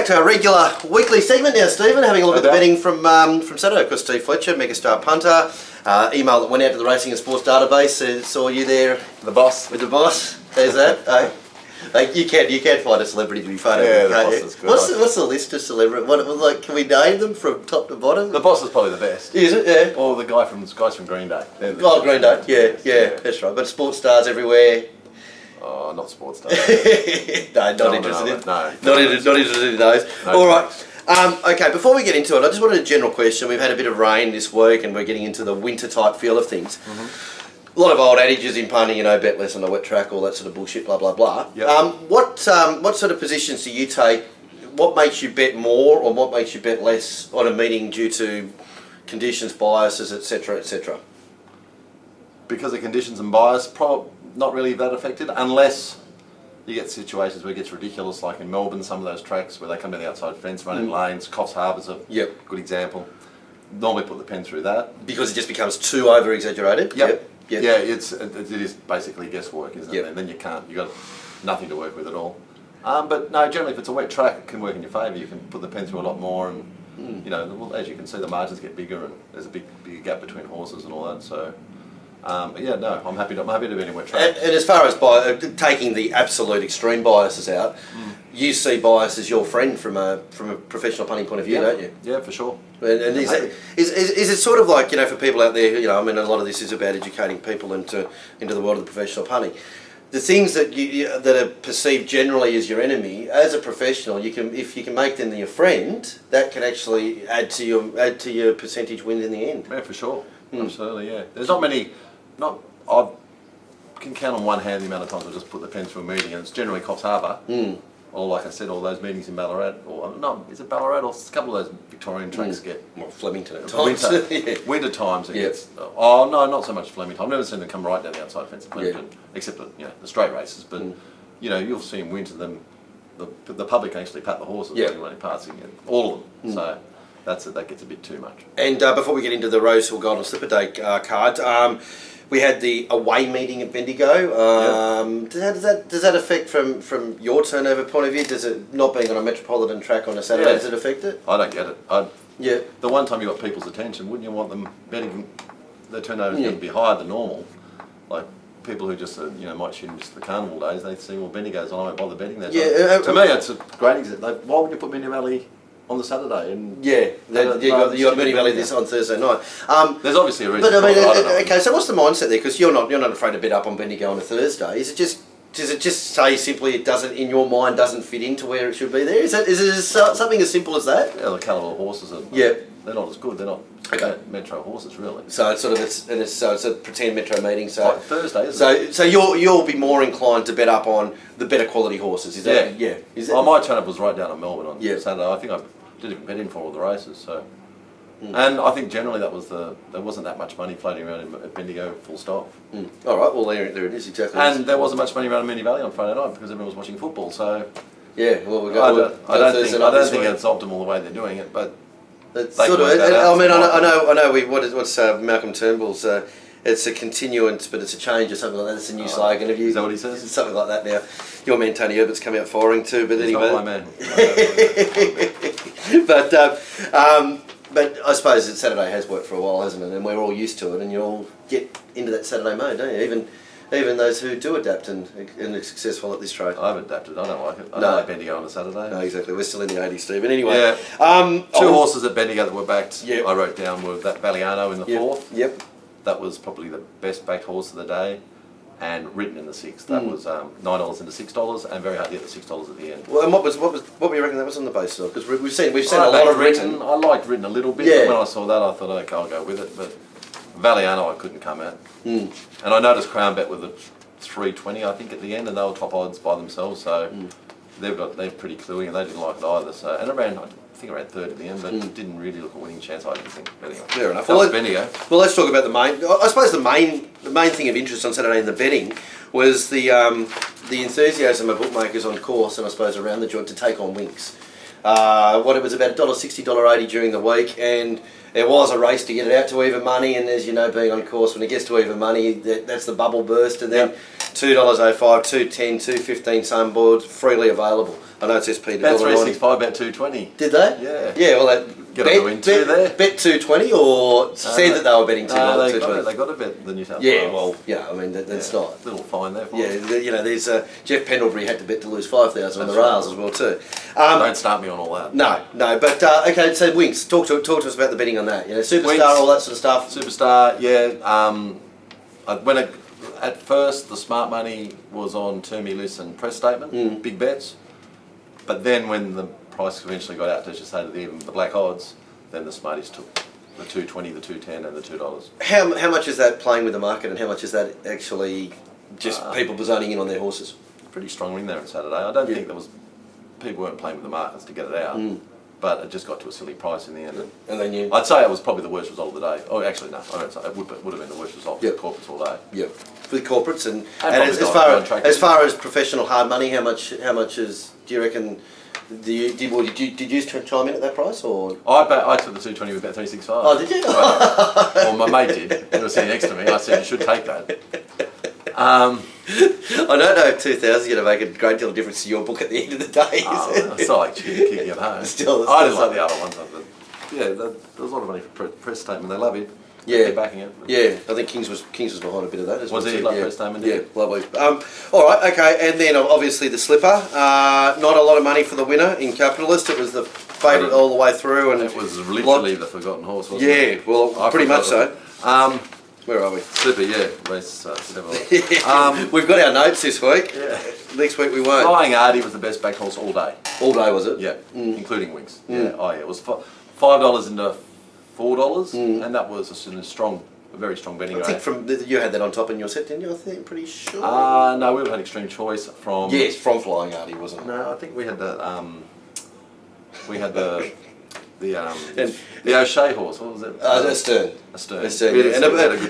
back to our regular weekly segment now, Stephen. Having a look at the betting from Saturday. Of course, Dalfletch, megastar punter. Email that went out to the Racing and Sports database. Saw you there, the boss. With the boss. There's that. Like you can find a celebrity to be photoed. Yeah, the boss is good. What's the list of celebrities? Can we name them from top to bottom? The boss is probably the best. Is it? Yeah. Or the guys from Green Day. Oh, Green Day. Yeah, that's right. But sports stars everywhere. Oh, not sports stars. No, not interested in. No. Not interested in those. No, all right. Okay, before we get into it, I just wanted a general question. We've had a bit of rain this week and we're getting into the winter type feel of things. Mm-hmm. A lot of old adages in punting, bet less on a wet track, all that sort of bullshit, blah, blah, blah. Yep. What sort of positions do you take? What makes you bet more or what makes you bet less on a meeting due to conditions, biases, etc., etc.? Because of conditions and bias, probably not really that affected, unless you get situations where it gets ridiculous, like in Melbourne, some of those tracks where they come to the outside fence, run in lanes. Coffs Harbour's a good example. Normally put the pen through that. Because it just becomes too over-exaggerated? Yep. Yeah, it is basically guesswork, isn't it? And then you've got nothing to work with at all. But no, generally if it's a wet track, it can work in your favour. You can put the pen through a lot more, and as you can see, the margins get bigger, and there's a big gap between horses and all that. So. I'm happy to bet in wet track. And as far as taking the absolute extreme biases out, you see bias as your friend from a professional punting point of view, don't you? Yeah, for sure. And is it sort of like, for people out there, a lot of this is about educating people into the world of the professional punting. The things that that are perceived generally as your enemy, as a professional, if you can make them your friend, that can actually add to your percentage win in the end. Yeah, for sure. Absolutely, yeah. There's not many. I can count on one hand the amount of times I just put the pen through a meeting, and it's generally Coffs Harbour, or like I said, all those meetings in Ballarat, is it Ballarat, or a couple of those Victorian tracks get. Well, Flemington at times. Winter times it gets. Oh no, not so much Flemington. I've never seen them come right down the outside fence at Flemington, except the straight races. But you'll see in winter the public can actually pat the horses when they're passing it, all of them. So. That gets a bit too much. And before we get into the Rose Hill Golden Slipper Day card, we had the away meeting at Bendigo. Does that affect from your turnover point of view? Does it not being on a metropolitan track on a Saturday, does it affect it? I don't get it. The one time you got people's attention, wouldn't you want them betting the turnover is going to be higher than normal? Like people who just might tune just the carnival days, they see Bendigo's on, I won't bother betting that. To me, it's a great example. Why would you put Bendigo Valley on the Saturday? And you got Moonee Valley this on Thursday night. There's obviously a reason. But okay, so what's the mindset there? Because you're not afraid to bet up on Bendigo on a Thursday. Does it just say simply it doesn't, in your mind, doesn't fit into where it should be there? Is it something as simple as that? Yeah, the calibre of horses are. They're not as good. They're not metro horses really. So it's it's a pretend metro meeting. So like Thursday, isn't it? So you'll be more inclined to bet up on the better quality horses. Is that? Yeah. Is that? My turn up was right down in Melbourne on Saturday. I think I didn't bet in for all the races. So. And I think generally there wasn't that much money floating around at Bendigo, full stop. All right, well there it is, exactly. And there wasn't much money around Moonee Valley on Friday night because everyone was watching football. So yeah, well we got. I don't think it's optimal the way they're doing it, but it's sort of. I mean, I know. What's Malcolm Turnbull's? It's a continuance, but it's a change or something like that. It's a new slogan. Is that what he says? Something like that now. Your man Tony Herbert's come out firing too, but he's anyway. Not my man. But I suppose that Saturday has worked for a while, hasn't it? And we're all used to it, and you all get into that Saturday mode, don't you? Even those who do adapt and are successful at this trade. I've adapted. I don't like it. I don't like Bendigo on a Saturday. No, exactly. We're still in the 80s, Stephen. Anyway. Two horses at Bendigo that were backed, I wrote down, were that Valiano in the fourth. Yep. That was probably the best backed horse of the day. And written in the sixth. That was $9 into $6, and very hard to get the $6 at the end. Well, and what do you reckon that was on the base of? Because we've seen a lot of written. I liked written a little bit. But when I saw that, I thought, okay, I'll go with it. But Valiano, I couldn't come at. And I noticed Crown Bet with a 320, I think, at the end, and they were top odds by themselves. So they're pretty cluey, and they didn't like it either. So I think around third at the end, but didn't really look a winning chance. I didn't think. But anyway, fair enough. Well, let's talk about the main. I suppose the main thing of interest on Saturday in the betting was the enthusiasm of bookmakers on course, and I suppose around the joint to take on Winks. It was about $1.60, $1.80 during the week, and there was a race to get it out to even money. And as you know, being on course, when it gets to even money, that's the bubble burst, and then $2.05, $2.10, $2.15 same board, freely available. I know it's SP to Bet $1.90. 365, bet 220. Did they? Yeah. Yeah, well, that Get a win two there. Bet 220 or said that they were betting $2.20? They got to bet the New South Yeah, Wales. well, yeah, I mean, that's not. Little fine there for Yeah, them. you know, there's Jeff Pendlebury had to bet to lose 5,000 on the rails as well too. Don't start me on all that. No, but okay. So Winks, talk to us about the betting on that. You know, Superstar, Winks, all that sort of stuff. Superstar, yeah. At first, the smart money was on Termy List and press statement, big bets. But then when the price eventually got out to just say the black odds, then the smarties took the 220, the 210, and the $2. How much is that playing with the market, and how much is that actually just people zoning in on their horses? Pretty strong win there on Saturday. I don't think people weren't playing with the markets to get it out. But it just got to a silly price in the end. And then I'd say it was probably the worst result of the day. Oh, actually, no, I don't say it would have been the worst result for the corporates all day. Yeah, for the corporates and probably as far as professional hard money, how much is do you reckon? Did you chime in at that price or? I took the 220 with bet 365. Oh, did you? Well, my mate did. He was sitting next to me. I said you should take that. I don't know if 2,000 is going to make a great deal of difference to your book at the end of the day. It's not like kicking at home. Still I didn't like the other ones. But yeah, there was a lot of money for press statement. They love it. Yeah, they're backing it. Yeah, I think Kings was behind a bit of that as well. Was he like press statement? Yeah, lovely. All right, okay, and then obviously the slipper. Not a lot of money for the winner in Capitalist. It was the favourite all the way through, and it was literally the forgotten horse, wasn't it? Yeah, well, pretty much so. Where are we? Slipper, yeah, race 7. We've got our notes this week. Yeah. Next week we won't. Flying Artie was the best back horse all day. All day, was it? Yeah, including Winks. Yeah, it was $5 into $4, and that was a very strong betting rate. I think you had that on top in your set, didn't you? I think, pretty sure. No, we had Extreme Choice from. Yes, from Flying Artie, wasn't it? No, I think we had the. We had the O'Shea horse. What was it? A Stern. A Stern. Yeah.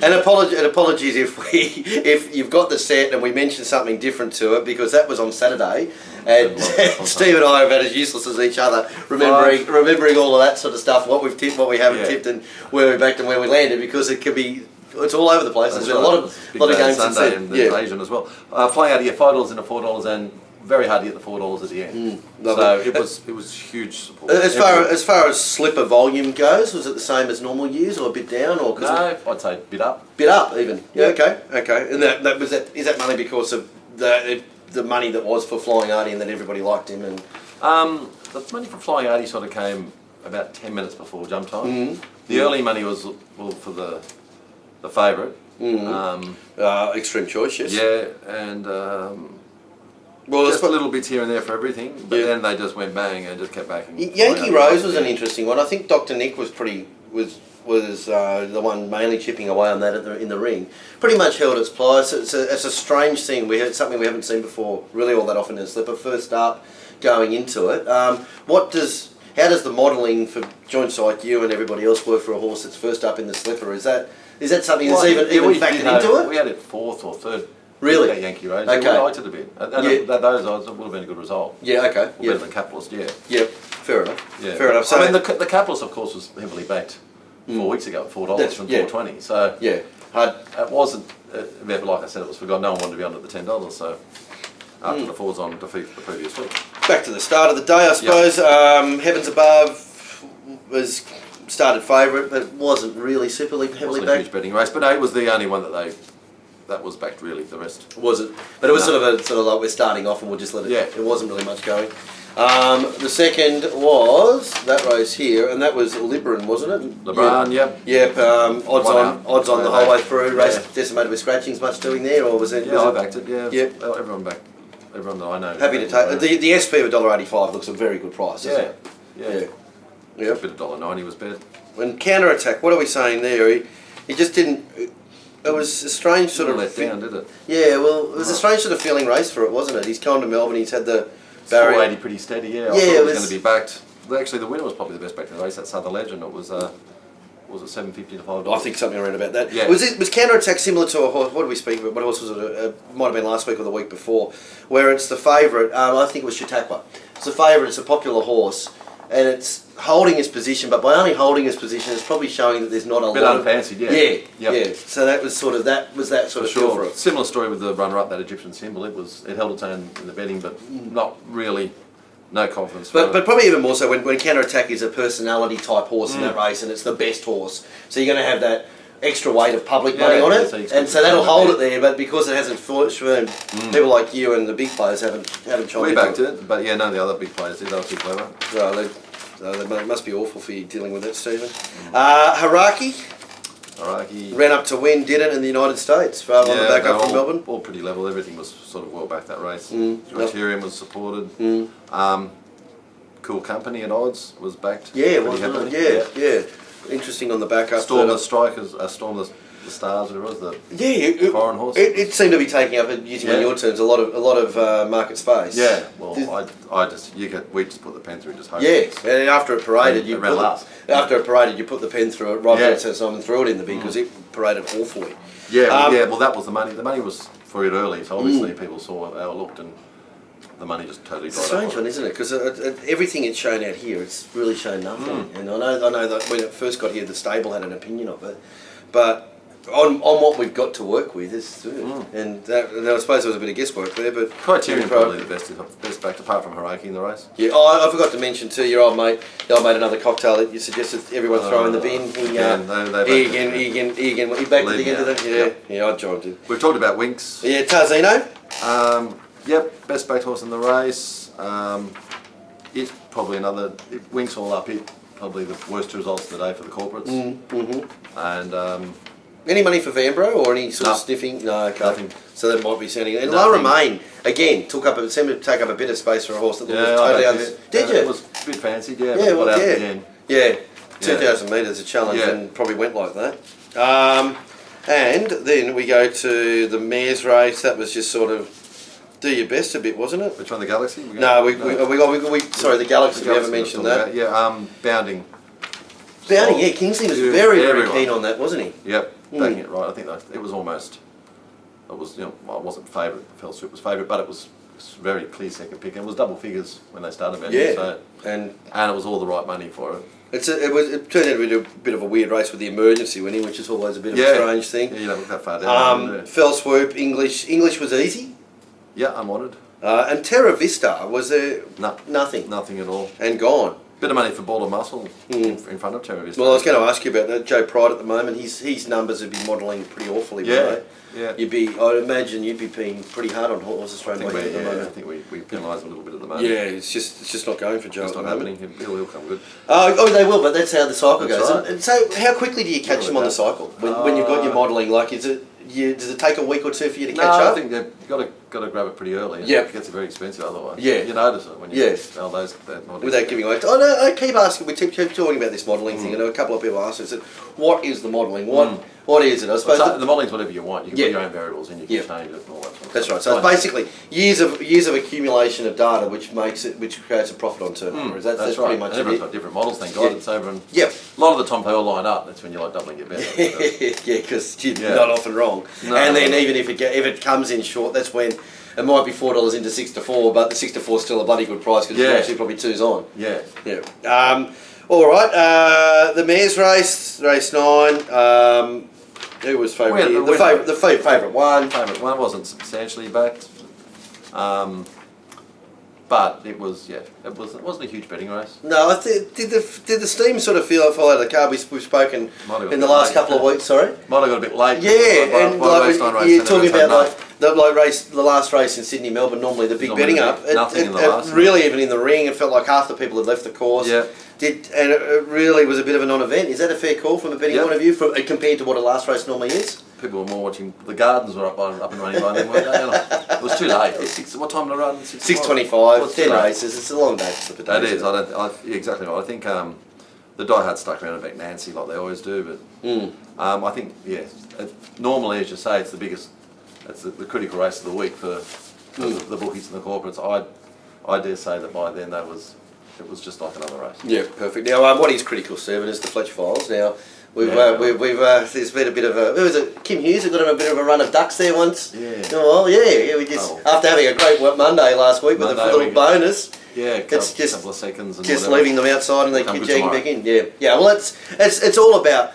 And apologies if you've got the set and we mentioned something different to it, because that was on Saturday, and Steve and I are about as useless as each other, remembering all of that sort of stuff, what we've tipped, what we haven't tipped, and where we backed and where we landed, because it could be. It's all over the place. There's been a lot of games Sunday and the Asian as well. Flying out here, $5 into $4, and very hard to get the $4 at the end. So it was huge support. As far as slipper volume goes, was it the same as normal years, or a bit down, or? No, I'd say a bit up. Bit up even. Yeah. Okay. And is that money because of the money that was for Flying Artie and that everybody liked him and? The money for Flying Artie sort of came about 10 minutes before jump time. The early money was for the favourite. Extreme Choice, yes. Yeah, and. Well, just a little bits here and there for everything, but then they just went bang and just kept backing. Yankee Rose was an interesting one. I think Dr. Nick was the one mainly chipping away on that in the ring. Pretty much held its place. It's a strange thing. We had something we haven't seen before, really, all that often in a slipper. First up, going into it. How does the modelling for joints like you and everybody else work for a horse that's first up in the slipper? Is that something that's even factored into it? We had it fourth or third. Really? That Yankee Rose. Okay. Yeah, we liked it a bit. And those odds would have been a good result. Yeah, okay. Better than Capitalist, yeah. Yep, fair enough. Yeah. Fair enough. So, I mean, the Capitalist, of course, was heavily backed 4 weeks ago at $4 from $4.20. So it wasn't, like I said, it was forgotten. No one wanted to be under the $10. So after the falls on defeat the previous week. Back to the start of the day, I suppose. Heavens Above was started favourite, but it wasn't really super heavily backed. It wasn't a huge betting race, but no, it was the only one that was backed really. The rest was it, but it was sort of like we're starting off and we'll just let it. Yeah, it wasn't really much going. The second was that race here, and that was Libran, wasn't it? Libran, Yep. Odds on the whole way through. Race decimated with scratchings. Much doing there, or was it? Yeah, I backed it. Yeah. Yep. Everyone backed. Everyone that I know. Happy to take the SP of $1.85 looks a very good price. Yeah. Isn't it? Yeah. A bit of $1.90 was better. When counter attack, what are we saying there? He just didn't. It was a strange sort of let down, did it? Yeah, well, it was a strange sort of feeling race for it, wasn't it? He's gone to Melbourne. He's had the barrier. 480 pretty steady. Yeah, I thought it was going to be backed. Actually, the winner was probably the best back in the race. That Southern Legend. It was. Was it $7.50 to $5? I think something around about that. Yeah. Was counter attack similar to a horse? What did we speak about? What horse was it? Might have been last week or the week before, where it's the favourite. I think it was Chautauqua. It's the favourite. It's a popular horse. and it's holding its position, but by only holding its position, it's probably showing that there's not a bit lot unfancied, yeah. Yeah, Yep. yeah. So that was sort of that For feel for sure. it. Similar story with the runner-up, that Egyptian symbol. It held its own in the betting, but not really. No confidence. But probably even more so when counter-attack is a personality type horse in that race, and it's the best horse. So you're going to have that extra weight of public money on it, and so that'll hold it there. But because it hasn't firmed, people like you and the big players haven't chopped We backed it, but yeah, none of the other big players did. They were too clever. It must be awful for you dealing with it, Stephen. Haraki ran up to win, didn't in the United States, on the back up from Melbourne. All pretty level. Everything was sort of well back that race. Criterion was supported. Cool Company at odds was backed. Yeah, wasn't it? Yeah. Interesting on the back up. Storm the Strikers, Storm the Stars, whatever it was, foreign horse. It seemed to be taking up, using on your terms, a lot of market space. Yeah, well, we just put the pen through, just hope. Yeah, and after it paraded, you put the pen through it right there, so Simon threw it in the bin because it paraded awfully. Yeah, well, that was the money. The money was for it early, so obviously people saw how it looked and the money just totally dried up. Strange one, isn't it? Because everything it's shown out here, it's really shown nothing. And I know that when it first got here, the stable had an opinion of it, but on what we've got to work with, and I suppose there was a bit of guesswork there, but Criterion probably the best backed apart from Haraki in the race. Yeah, I forgot to mention too, your old mate another cocktail that you suggested everyone throw in the bin. He backed it again, did it? Yeah, I joined it. We've talked about Winks. Yeah, Tarzino. Yep, best backed horse in the race. It's probably Winks all up. Probably the worst results of the day for the corporates. And any money for Vanbro or any sort of sniffing? No, okay. Nothing. So that might be sounding. And La Remain again seemed to take up a bit of space for a horse that was totally. Did you? It was a bit fancied, yeah. Yeah, but out at the end. Yeah, 2,000 metres a challenge and probably went like that. And then we go to the mares race. That was just sort of do your best a bit, wasn't it? Which one, the Galaxy? Sorry, the Galaxy. We haven't mentioned that. Bounding. Bounding, yeah. Kingsley was very keen on that, wasn't he? Yep, backing it right. I think it was almost. It was, I wasn't favourite. Fell Swoop was favourite, but it was very clear second pick. And it was double figures when they started betting. Yeah, so, and it was all the right money for it. It turned out to be a bit of a weird race with the emergency winning, which is always a bit of a strange thing. Yeah, you don't look that far down. Fell Swoop, English was easy. Yeah, unwanted. And Terra Vista, was there nothing? Nothing at all. And gone. Bit of money for Ball of Muscle in front of Terra Vista. Well, I was going to ask you about that. Joe Pride at the moment, his numbers have been modelling pretty awfully. Yeah. I'd imagine you'd be being pretty hard on horses straight away at the moment. I think we penalise a little bit at the moment. Yeah, it's just not going for Joe at the moment. He'll come good. They will, but that's how the cycle goes. Right. And so, how quickly do you catch them on the cycle when you've got your modelling? Like, does it take a week or two for you to catch up? I think you've got to grab it pretty early. Yeah, it gets very expensive otherwise. Yeah, you notice it when you sell those. Without giving away. Oh no, I keep asking. We keep talking about this modelling thing, and a couple of people asked us, "What is the modelling? What is it?" I suppose the modelling's whatever you want. You can put your own variables in. You can change it and all that. Sort of That's stuff. right. So it's basically years of accumulation of data, which creates a profit on turnover. That's right. pretty much and everyone's got different models. Thank God it's over. And a lot of the time they all line up. That's when you're like doubling your bet. Because you're not often wrong. No, and then even if it comes in short, that's when. It might be $4 into 6 to 4, but the 6 to 4 is still a bloody good price because it's actually probably 2's on. Yeah. All right. The mares race 9. Who was favourite? The favourite one. Favourite one wasn't substantially backed, but it was. It wasn't a huge betting race. No, did the steam sort of fall out of the car? We've spoken in the last couple of weeks. Sorry, might have got a bit late. Yeah, and you're talking about the last race in Sydney, Melbourne. Normally the big betting up. Nothing in the last. Really, even in the ring, it felt like half the people had left the course. Yeah. And it really was a bit of a non-event. Is that a fair call from a betting point of view, compared to what a last race normally is? People were more watching. The Gardens were up and running by then, weren't they? It was too late. What time did it run? 6:25. 10 races. It's a long day for the potatoes. It is. Exactly right. I think the diehard stuck around and back Nancy like they always do, but I think normally, as you say, it's the biggest. It's the critical race of the week for the bookies and the corporates. I dare say that by then it was just like another race. Yeah, perfect. Now, what is critical, Stephen, is the Fletch Files. Now, there's been a bit of a. Who was it? Kim Hughes had got him a bit of a run of ducks there once. Yeah. Oh, well, yeah. We just after having a great Monday last week with a little bonus. Yeah, It's just couple of seconds. And just whatever. leaving them outside and they Come keep good jagging tomorrow. back in. Yeah, yeah. Well, it's all about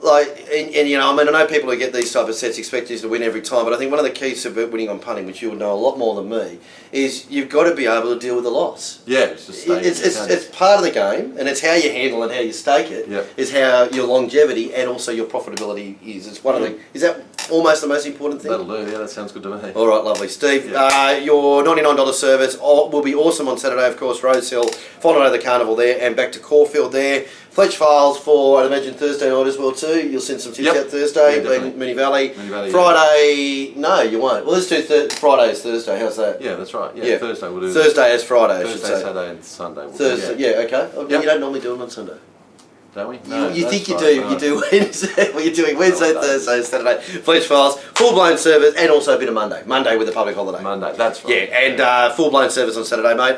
like, and you know, I mean, I know people who get these type of sets expect you to win every time, but I think one of the keys to winning on punting, which you would know a lot more than me, is you've got to be able to deal with the loss. Yeah, it's just staying. It's part of the game, and it's how you handle and how you stake it. Yeah. Is how your longevity and also your profitability is. It's one of the. Is that almost the most important thing? That'll do. Yeah, that sounds good to me. All right, lovely, Steve. Yeah. Your $99 service will be awesome on Saturday, of course. Rosehill, followed by the carnival there, and back to Caulfield there. Fletch files for, I'd imagine, Thursday night as well too. You'll send some tips out Thursday, definitely. Moonee Valley. Moonee Valley, Friday, no, you won't. Well, let's do Friday as Thursday. How's that? Yeah, that's right. Yeah, Thursday we'll do. Thursday as Friday, I should Thursday, say. Saturday, and Sunday. We'll Thursday, do, yeah, okay. Yep. You don't normally do them on Sunday. Don't we? No, You think you right, do? no. You do Wednesday. Well, you're doing Wednesday, No, Thursday, Saturday. Fletch files, full blown service, and also a bit of Monday. Monday with a public holiday. Monday, that's right. Yeah, and full blown service on Saturday, mate.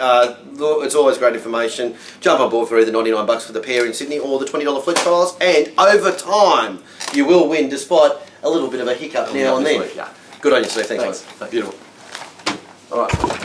Look, it's always great information. Jump on board for either $99 for the pair in Sydney or the $20 Fletch files, and over time you will win, despite a little bit of a hiccup now and then. Yeah. Good on you, Steve. Thanks, Thanks. mate. Beautiful. All right.